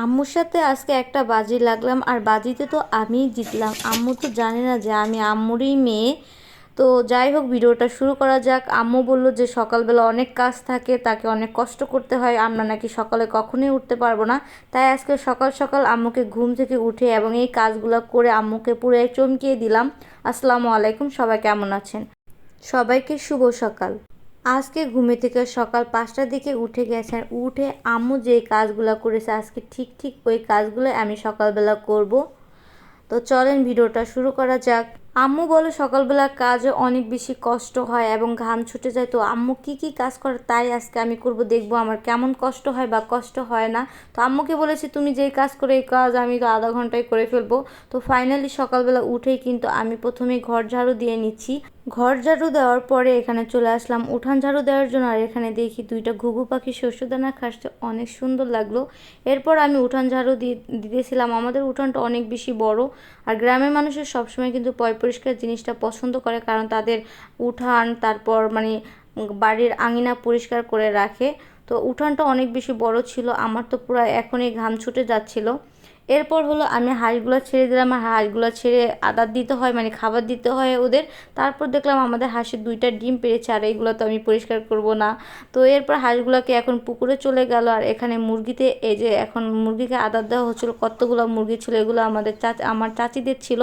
আম্মুর সাথে আজকে একটা বাজি লাগলাম আর বাজিতে তো আমিই জিতলাম। আম্মু তো জানে না যে আমি আম্মুরই মেয়ে। তো যাই হোক, ভিডিওটা শুরু করা যাক। আম্মু বলল যে সকালবেলা অনেক কাজ থাকে, তাকে অনেক কষ্ট করতে হয়, আমরা নাকি সকালে কখনোই উঠতে পারবো না। তাই আজকে সকাল সকাল আম্মুকে ঘুম থেকে উঠে এবং এই কাজগুলো করে আম্মুকে পুরো চমকিয়ে দিলাম। আসসালামু আলাইকুম, সবাই কেমন আছেন? সবাইকে শুভ সকাল। আজকে ঘুমে থেকে সকাল 5টার দিকে উঠে গেছেন। উঠে আম্মু যেই কাজগুলো করেছে আজকে ঠিক ঠিক ওই কাজগুলো আমি সকালবেলা করব। তো চলেন ভিডিওটা শুরু করা যাক। আম্মু বলে সকালবেলা কাজে অনেক বেশি কষ্ট হয় এবং ঘাম ছুটে যায়। তো আম্মু কি কি কাজ করে তাই আজকে আমি করব, দেখবো আমার কেমন কষ্ট হয় বা কষ্ট হয় না। তো আম্মুকে বলেছি তুমি যেই কাজ করে এই কাজ আমি তো আধা ঘন্টায় করে ফেলবো। তো ফাইনালি সকালবেলা উঠেই কিন্তু আমি প্রথমেই ঘর ঝাড়ু দিয়ে নিচ্ছি। ঘর ঝাড়ু দেওয়ার পরে এখানে চলে আসলাম উঠান ঝাড়ু দেওয়ার জন্য। আর এখানে দেখি দুইটা ঘুঘু পাখি শস্যদানা খাচ্ছে, অনেক সুন্দর লাগলো। এরপর আমি উঠান ঝাড়ু দিতেছিলাম। আমাদের উঠানটা অনেক বেশি বড় আর গ্রামের মানুষের সবসময় কিন্তু পরিষ্কার জিনিসটা পছন্দ করে, কারণ তাদের উঠান তারপর বাড়ির আঙিনা পরিষ্কার করে রাখে। তো উঠানটা অনেক বেশি বড় ছিল, আমার তো পুরো এখনই ঘাম ছুটে যাচ্ছিল। এরপর হলো আমি হাঁসগুলো ছেড়ে দিলাম। আর হাঁসগুলো ছেড়ে আদার দিতে হয়, খাবার দিতে হয় ওদের। তারপর দেখলাম আমাদের হাঁসের 2টা ডিম পেড়েছে, আর এইগুলো তো আমি পরিষ্কার করব না। তো এরপর হাঁসগুলোকে এখন পুকুরে চলে গেল। আর এখানে মুরগিতে এই যে এখন মুরগিকে আদার দেওয়া হচ্ছিল। কতগুলো মুরগি ছিল, এগুলো আমার চাচিদের ছিল।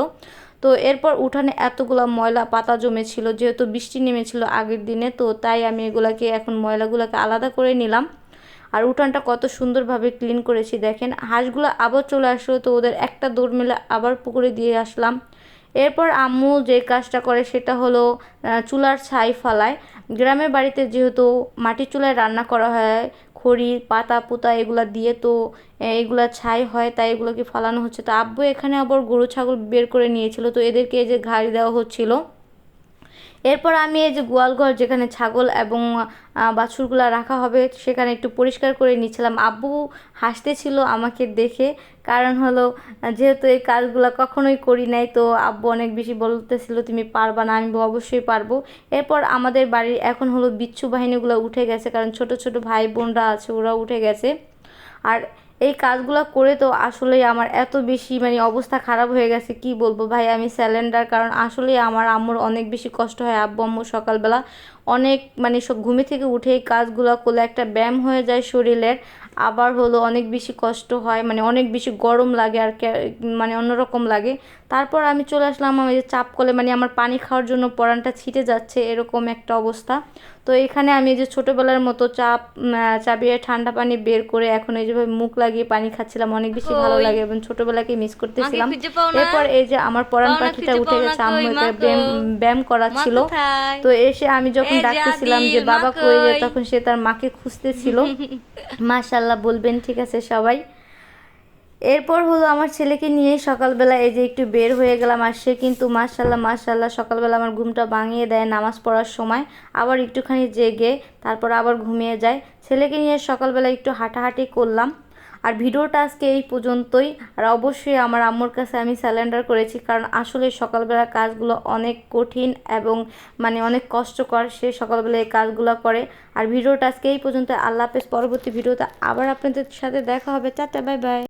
তো এরপর উঠানে এতগুলো ময়লা পাতা জমেছিল, যেহেতু বৃষ্টি নেমেছিল আগের দিনে, তো তাই আমি এগুলাকে এখন ময়লাগুলোকে আলাদা করে নিলাম। আর উঠানটা কত সুন্দরভাবে ক্লিন করেছি দেখেন। হাঁসগুলো আবার চলে আসলো, তো ওদের একটা দৌড় মেলে আবার পুকুরে দিয়ে আসলাম। এরপর আম্মু যে কাজটা করে সেটা হলো চুলার ছাই ফালায়। গ্রামের বাড়িতে যেহেতু মাটির চুলায় রান্না করা হয়, খড়ি পাতা পুতা এগুলা দিয়ে, তো এগুলা ছাই হয়, তাই এগুলোকে ফালানো হচ্ছে। তো আব্বু এখানে আবার গরু ছাগল বের করে নিয়েছিল, তো এদেরকে এই যে ঘাড়ি দেওয়া হচ্ছিল। এরপর আমি এই যে গোয়ালঘর যেখানে ছাগল এবং বাছুরগুলো রাখা হবে সেখানে একটু পরিষ্কার করে নিচ্ছিলাম। আব্বু হাসতেছিল আমাকে দেখে, কারণ হলো যেহেতু এই কাজগুলো কখনোই করি নাই, তো আব্বু অনেক বেশি বলতেছিল তুমি পারবা না। আমি অবশ্যই পারবো। এরপর আমাদের বাড়ির এখন হলো বিচ্ছু বাহিনীগুলো উঠে গেছে, কারণ ছোট ছোট ভাই বোনরা আছে ওরা উঠে গেছে। আর এই কাজগুলো করে তো আসলেই আমার এত বেশি অবস্থা খারাপ হয়ে গেছে, কি বলবো ভাই, আমি স্যালেন্ডার। কারণ আসলেই আমার আম্মুর অনেক বেশি কষ্ট হয়। আব্বু আম্মু সকালবেলা অনেক সব ঘুমে থেকে উঠে এই কাজগুলো করলে একটা ব্যায়াম হয়ে যায় শরীরের। আবার হলো অনেক বেশি কষ্ট হয়, অনেক বেশি গরম লাগে আর অন্যরকম লাগে। তারপর আমি চলে আসলাম আমি যে চাপ কলে, আমার পানি খাওয়ার জন্য পরানটা ছিটে যাচ্ছে এরকম একটা অবস্থা। তো এখানে আমি যে ছোটোবেলার মতো চাবিয়ে ঠান্ডা পানি বের করে এখন এই যেভাবে মুখ লাগিয়ে পানি খাচ্ছিলাম, অনেক বেশি ভালো লাগে এবং ছোটোবেলাকে মিস করতেছিলাম। এরপর এই যে আমার পরান পাখিটা উঠে গেছে, আম্মু এটা ব্যায়াম করাচ্ছিল। তো এসে আমি যখন ডাকতেছিলাম যে বাবা কই রে, তখন সে তার মাকে খুঁজতেছিল। মাশাল্লাহ বলবেন, ঠিক আছে সবাই। এরপর হলো আমার ছেলেকে নিয়ে সকালবেলা এই যে একটু বের হয়ে গেলাম। আর সে কিন্তু মাশাল্লাহ মাশাল্লাহ সকালবেলা আমার ঘুমটা ভাঙিয়ে দেয় নামাজ পড়ার সময়, আবার একটুখানি জেগে তারপর আবার ঘুমিয়ে যায়। ছেলেকে নিয়ে সকালবেলা একটু হাঁটাহাঁটি করলাম। আর ভিডিওটা আজকে এই পর্যন্তই। আর অবশ্যই আমার আম্মুর কাছে আমি স্যালেন্ডার করেছি, কারণ আসলে সকালবেলা কাজগুলো অনেক কঠিন এবং অনেক কষ্টকর। সে সকালবেলা এই কাজগুলো করে। আর ভিডিওটা আজকে এই পর্যন্ত। আল্লাহ হাফেজ। পরবর্তী ভিডিওতে আবার আপনাদের সাথে দেখা হবে। Tata, bye bye.